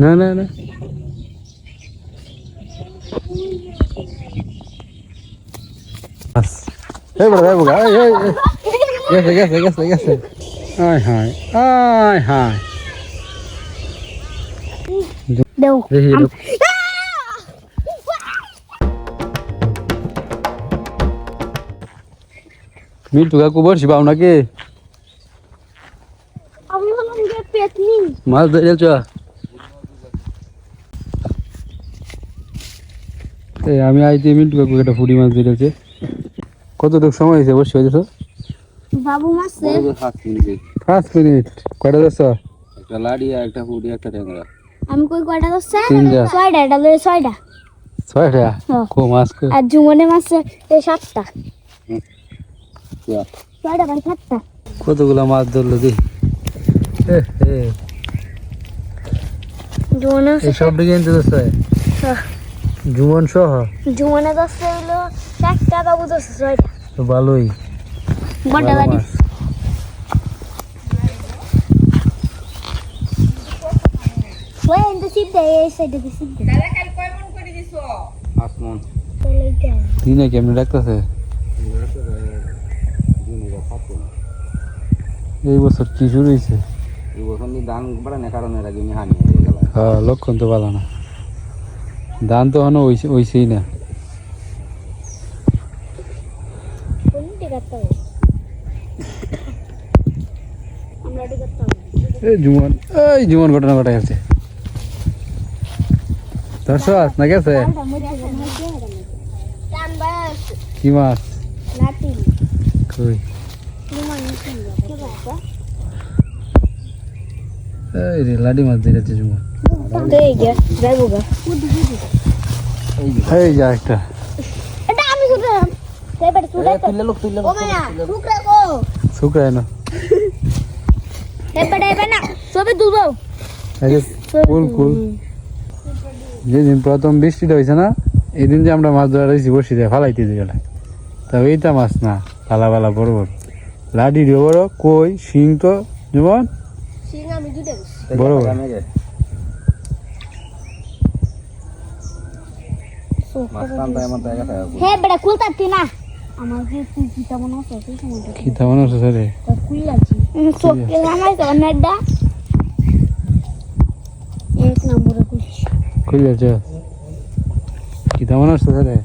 না না না এই বড় এই বড় এই গেছে আয় হায় আয় হায় দেও মিন্টু কাকু বসি পাও নাকি আমি বললাম যে পেতনি মাছ ধরেছ এই আমি আইতে মিন্টু কাকু একটা ফুটি মাছ ধরেছে কতটুকু সময় হয়েছে বসে হয়েছে বাবু মাছে 5 মিনিট কয়টা যাচ্ছ একটা লাড়ি আর একটা ফুটি একটা ট্যাংরা আমি কই কয়টা দছে তিনটা। 6টা এটা লই 6টা 6টা হ্যাঁ। কো মাছ কো আর জুমনে মাছে 7টা ইয়া 6টা বাই 7টা কতগুলা মাছ ধরলো দি জুমনে এই সব দিকে এনতে যাচ্ছে জুমন সহ জুমনে দছে হলো 4টা বাবু দছে 6টা তো ভালোই বড় ভালো লাড়ি মাছ। ওই এন্ড সিদ্ধ এই সাইডে সিদ্ধ আসমান দিনে কেমনে রাখতেছে এই বছর কি শুরু হয়েছে এই বছর ধান বাড়ানোর কারণে আগে হানি হয়ে গেল হ্যাঁ লক্ষণ তো ভালো না ধান তো এখনো হইছেই না কোনটি কাটতে হবে আমরা এটি কাটতে হবে এই জুমন ঘটনা ঘটে গেছে দর্শক না গেছে কি মাছ কই এই রে লাডি মাছ দিয়েছে জুমন এই যা একটা শুকায় না কুল যেদিন প্রথম বৃষ্টিটা হয়েছে না এই দিন যে আমরা মাছ ধরা রয়েছি বসি দিয়ে ফালাইতে গেলে তা এইটা মাছ না ফালা ফালা বড় বড় লাডি দিয়ে বড় কই শিং তো যেমন বড় বড় খিতা মনে হচ্ছে রে কই যাচ্ছে খিতা মনে হচ্ছে রে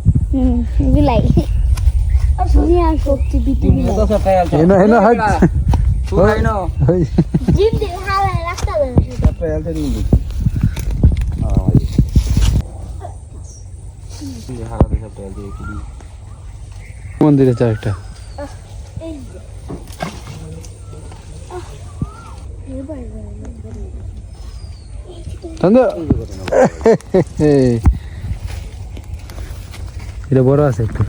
বিলাই সবজি বিটি বিলাই এনো এনো হাট জিম দে হালা রাস্তা বের মন্দিরে চা একটা এটা বড় আছে একটু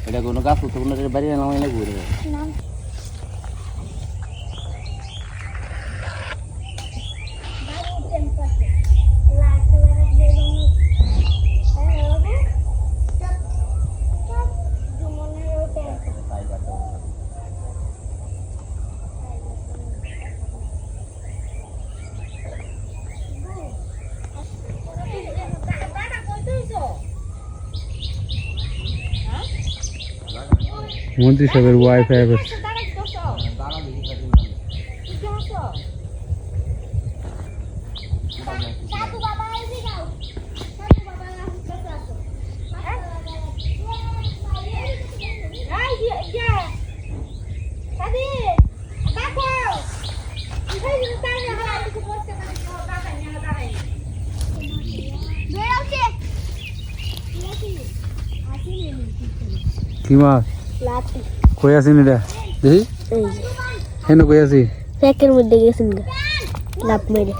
এটা কোনো গাছ বাড়ি নামাই না ঘুরে মন্ত্রী সাহেবের ওয়াইফাই করছে কি মাছ কই আছি এটা দেখি হেন কই আছি প্যাকের মধ্যে গেছেন লাভ মেরে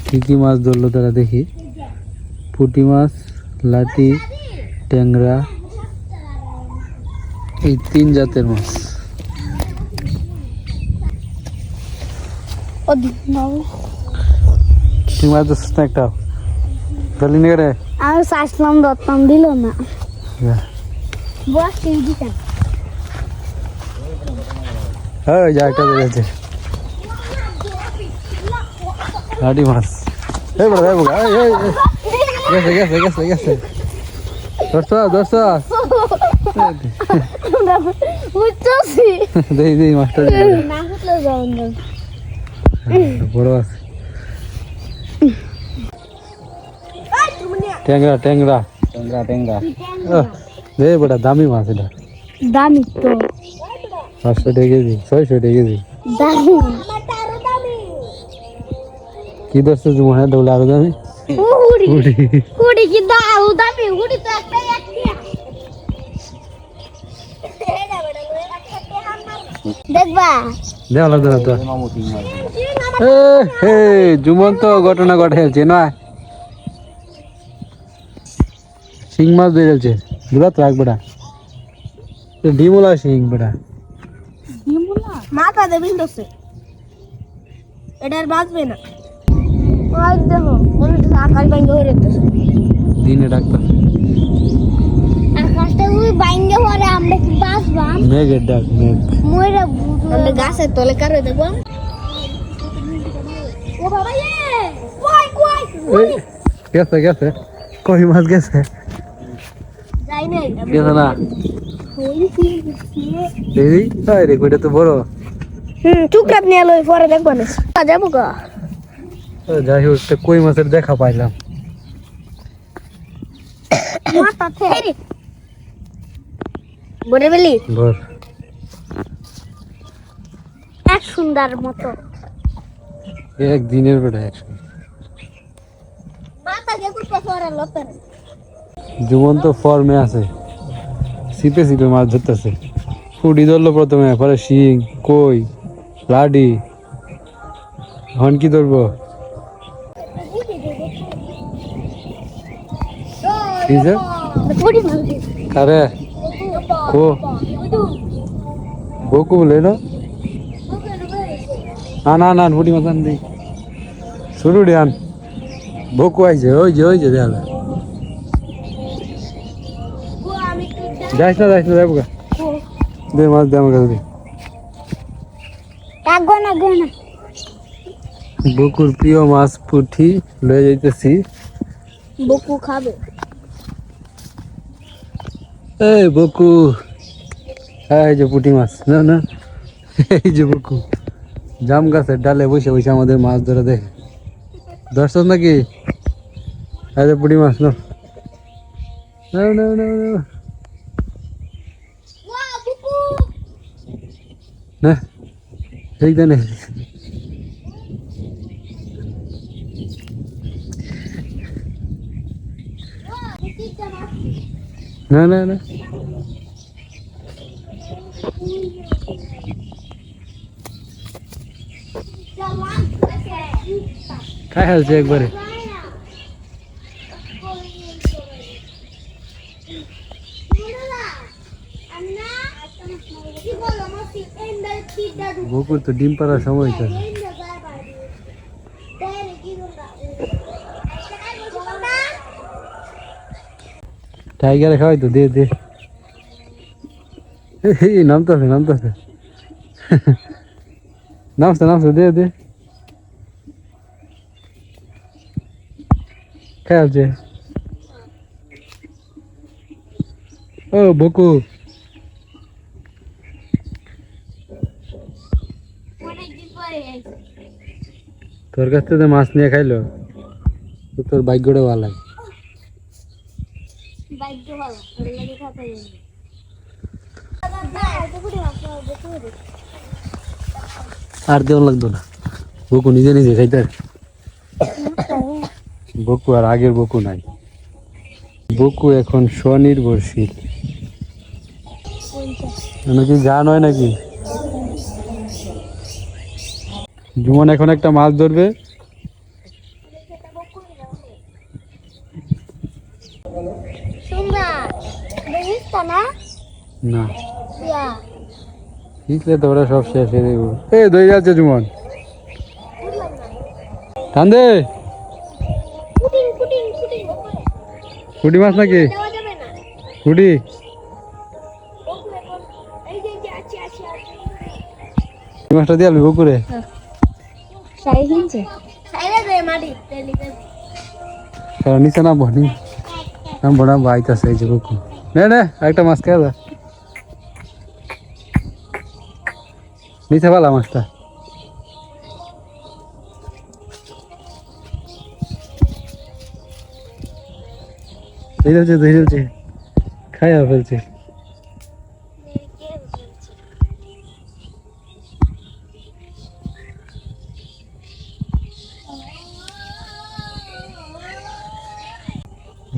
কি কি মাছ ধরলো তারা দেখি পুঁটি মাছ লাটি ট্যাংরা এই 3 জাতের মাছ কি মাছ ধরছিস না একটা ধরলি না রে আমি চাইছিলাম দত্তম দিল না বস দিতেন হ্যাঁ যা একটা ধরেছে লাটি মাছ এই বড় এই বড় গেছে গেছে গেছে গেছে দর্শা উচ্চছি দেই মাস্টার না উঠলে যাও না বড় আছে ট্যাংরা ট্যাংরা ট্যাংরা দে বড় দামি মাছ এটা দামি তো 500 টাকা কেজি 600 টাকা কেজি দামি কি দর্শা জুমা হ্যাঁ ডবল আরো দামি উড়ি উড়ি কি দাও দামি উড়ি তো একটাই দেখবা দেওয়ালা ধরো তো মামুতি মাছ হে জুমন তো ঘটনা ঘটেছে না শিং মাছ বেরিয়েছে দুরাত রাখ বেটা ডিমোলা শিং বেটা মাথা দেবিন দোসে এটার বাঁচবে না ওই দেখো মনে হচ্ছে আকাশ বাইঙ্গে হয়ে রেখেছে দিনে ডাক্তার আকাশটা ওই বাইঙ্গে হরে আমরা কি বাঁচবাম মেঘের ডাক মেঘ মইরা আমরা গাছের তলে কারো দেখবো ও বাবা কই গেছে গেছে কই মাছ গেছে যাই নাই গেছে না এই রে কইটা তো বড় চুকরাত নিয়ে লই পরে দেখবো না যাবো গা যাই হোক একটা কই মাছের দেখা পাইলাম মাথা থেকে বড় বেলি বর এক সুন্দর মতো একদিনের বেটা একশো মাথা কে কুত্তা পরে লপের জুমন তো ফর্মে আছে সিপে সিপে মাছ ধরতেছে ফুটি ধরলো প্রথমে পরে শিং কই লাডি হন কি ধরবো কি যে পুরি মাছ কারে কো বকু বলে না না ফুটি মাছ আন দেই শুরু আন বকু আইছে ওই যে দেয়ালে যাইস না যাবো গা দে মাছ দে আমার কাছে দে গনা বকুর প্রিয় মাছ পুঁটি লয়ে যাইতেছি বকু খাবে এই বকু এই যে পুঁটি মাছ না এই যে বকু জাম গাছের ডালে বসে বসে আমাদের মাছ ধরে দেখে দর্শক নাকি এই যে পুঁটি মাছ নাও না ঠিক দেনে না খাই হালছে একবারে বকুর তো ডিম পাড়ার সময় তো টাইগারে খাওয়াই তো দে নামতেছে নামছে দে খেয়ালছে ও বকু তোর কাছ থেকে মাছ নিয়ে খাইলো তো তোর ভাগ্যটা ভালো আর দেওয়া লাগতো না বকু নিজে খাইতে বকু আর আগের বকু নাই বকু এখন স্বনির্ভরশীল নাকি গান হয় নাকি জুমন এখন একটা মাছ ধরবে না শিখলে তো ওরা সব শেষ হয়ে দেবো দই যাচ্ছে জুমন টান দে পুঁটি মাছ নাকি পুঁটি এই মাছটা দিয়ে আলু পুকুরে সাই হিনছে সাইরে দে মাটি তেলিতে কারণ নিচে নামবো না বাইতেছে এই যে পুকুর নে একটা মাছ খেয়ে যা নিচে ভালো মাছটা ধরেছে খাইয়া ফেলছে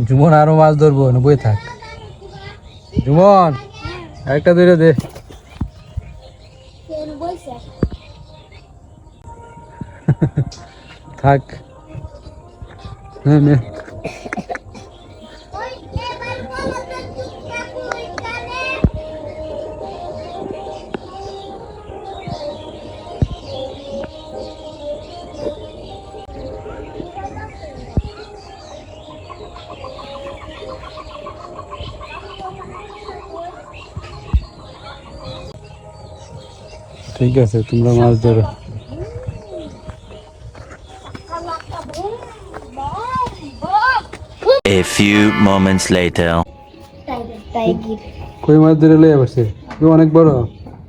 জুমন আরো মাছ ধরবো না বই থাক জুমন একটা ধরে দে কেন বইছে থাক নে ওই এবার বলো তো চুপটা কই কানে ঠিক আছে তোমরা মাছ ধরো A few moments later. Tiger কই মাছ ধরে লয়ে বসে অনেক বড়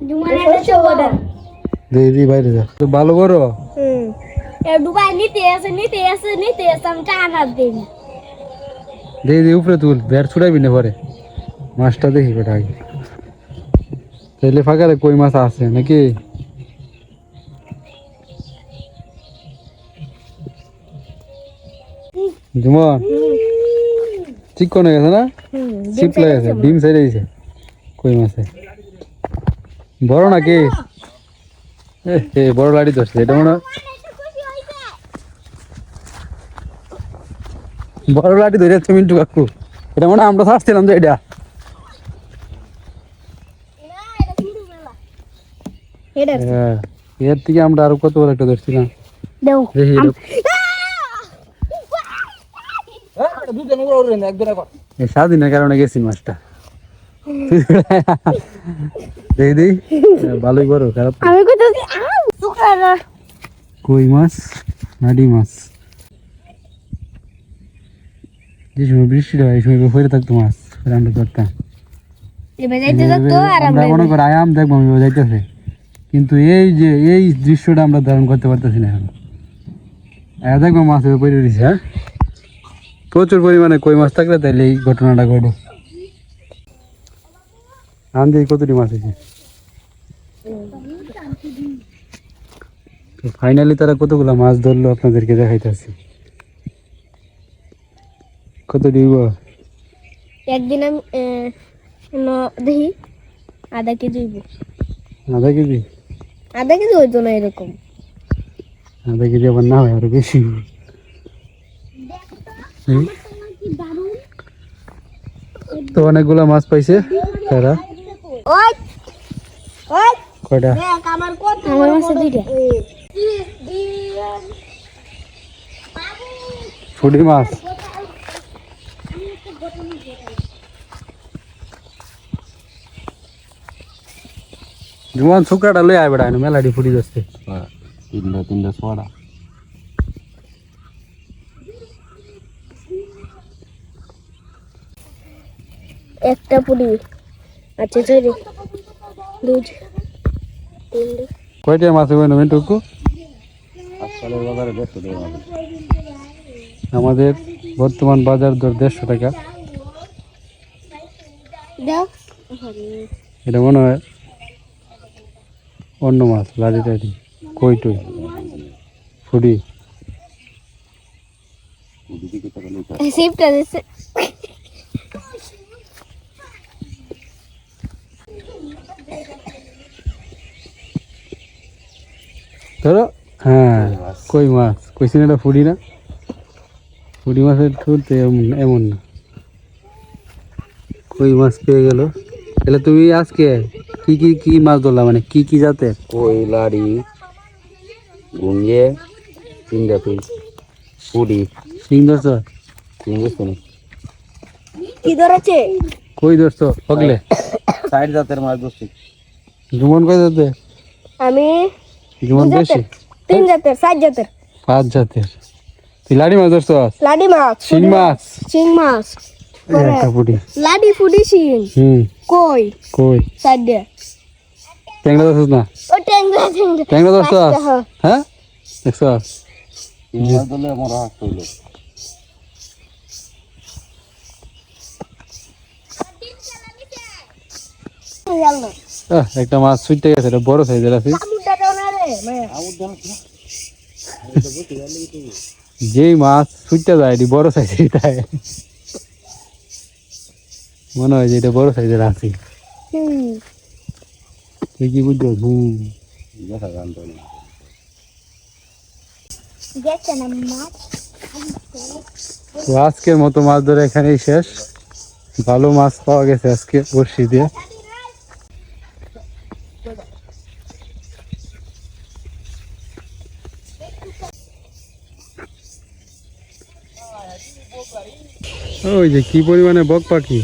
জুমানে এটা বড় দি বাইরে যা তো ভালো বড় এ দুবাই নিতে আছে আমি টানা দেই দি উপরে তুল বের ছুড়াইবি না পরে মাছটা দেখি বেটা আগে তাহলে ফাঁকারে কই মাছ আছে নাকি জুমন ঠিক কোনে গেছে না সিপ লেগেছে ডিম ছেড়ে দিয়েছে কই মাছে বড় নাকি এ বড় লাড়ি ধরছে এটা মনে হয় বড় লাঠি ধরে আছে মিন্টু কাকু এটা মনে হয় আমরা ছাড়ছিলাম যে এটা হ্যাঁ, এর থেকে আমরা আরো কত বড় একটা ধরছিলাম দেও দেখি এই স্বাধীনের কারণে গেছি মাছটা দেখি ভালোই বড় খারাপ না। আমি কইতাছি শুকরা কই মাছ নাডি মাছ যে সময় বৃষ্টিটা হয় এই সময় ফেরে থাকতো মাছ ফেরে আমরা ধরতাম এবার যাইতে তো আর আমরা মনে করি আয়াম দেখবো আমি যাইতেছে কিন্তু এই যে এই দৃশ্যটা আমরা ধারণ করতে পারতেছি না এখন দেখবো মাছ পড়ে রয়েছে হ্যাঁ প্রচুর পরিমাণে কই মাছ থাকলে তাহলে এই ঘটনাটা ঘটে আন দিয়ে কতটি মাছ আছে তো ফাইনালি তারা কতগুলো মাছ ধরলো আপনাদেরকে দেখাইতেছি কত দিব একদিন আমি দেখি আধা কেজি হইব আধা কেজি হইতো না এরকম আধা কেজি আবার না হয় আরো বেশি তো অনেকগুলো মাছ পাইছে তারা ওই ওই কয়টা দেখ আমার কত আমার মাছে দুইটা ফুটি মাছ জুয়ান শুকরাটা লই আয় বেড়া মেলাডি ফুটি যাচ্ছে তিনটা সোয়াটা একটা পুরি আচ্ছা চলে দুই তিন কয়টা মাছ হবে না মিন্টুকু আজকালের বাজারে 150 টাকা মাছ। আমাদের বর্তমান বাজার দর 150 টাকা দাও এটা মনে হয় অন্য মাছ লাড়ি টাড়ি কই টই ফুটি সিপটা দিছে ধরো হ্যাঁ কই মাছ কইছেন এটা ফুটি না ফুটি মাছের ঠোঁট এমন না কই মাছ পেয়ে গেল তাহলে তুমি আজকে কি কি কি মাছ ধরলা মানে কি কি জাতের কই লাড়ি গুঙ্গে 3টা পিস পুডি শিং ধরছ 3 পিস কি ধরেছে কই ধরছ পগলে 60 জাতের মাছ ধরছি জুমন কই জাতে আমি কেমন দুই বেশি জাতের, 3 জাতের 4 জাতের 5 জাতের তুই লাড়ি মাছ ধরছ লাডি মাছ শিং মাছ শিং মাছ একটা পুটি লাডি ফুডি শিং কই কই সাইডে ট্যাংরা ধরছ না ও ট্যাংরা ট্যাংরা ধরছ হ্যাঁ দেখছ মাছ ধরলে আমার হাত হইলো একটা মাছ ছুটতে গেছে এটা বড় সাইজের আছে আমুটা দাও না রে যেই মাছ ছুটতে যায় এটি বড় সাইজের তাই মনে হয় যে এটা বড় সাইজের আছে তুই কি বুঝছো দেখা জানতো না গেছে না মাছ তো আজকের মতো মাছ ধরে এখানেই শেষ ভালো মাছ পাওয়া গেছে আজকে বড়শি দিয়ে ওই যে কি পরিমাণে বক পাখি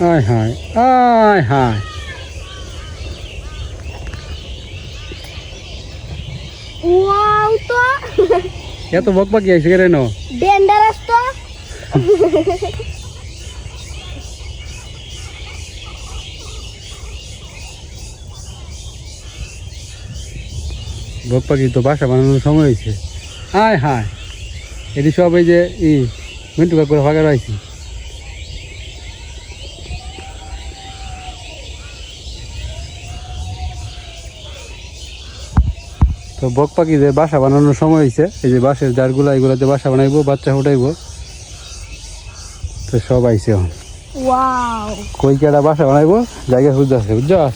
আয় হায় আয় হায় ওয়াও তো এত বক পাখি আইসে কেন ডেঞ্জারাস তো বক পাখি তো বাসা বানানোর সময় হয়েছে আয় হায় এটি সব এই যে মিন্টু কাকুর ফাঁকা রয়েছে তো বক পাখি যে বাসা বানানোর সময় হয়েছে এই যে বাঁশের জারগুলা এগুলাতে বাসা বানাইবো বাচ্চা ফুটাইবো তো সব আইছে এখন ওয়াও কই কেডা বাসা বানাইবো জায়গা খুঁজতে আছে বুঝছস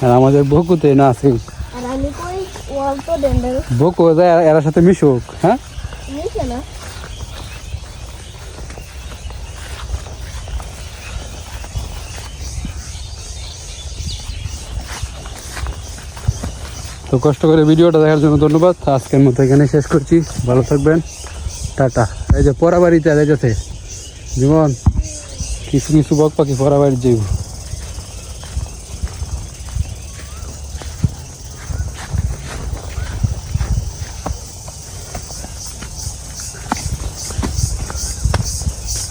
আর আমাদের বকুতে না আছে আর আমি কই ওয়াও তো ডেঞ্জারাস বকু যায় এর সাথে মিশুক হ্যাঁ নিছে না তো কষ্ট করে ভিডিওটা দেখার জন্য ধন্যবাদ আজকের মতো এখানে শেষ করছি ভালো থাকবেন টাটা এই যে পরা বাড়িতে যাইতেছে জীবন কিছু কিছু বক পাখি পরা বাড়ি যাইব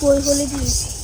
কই বলে দিই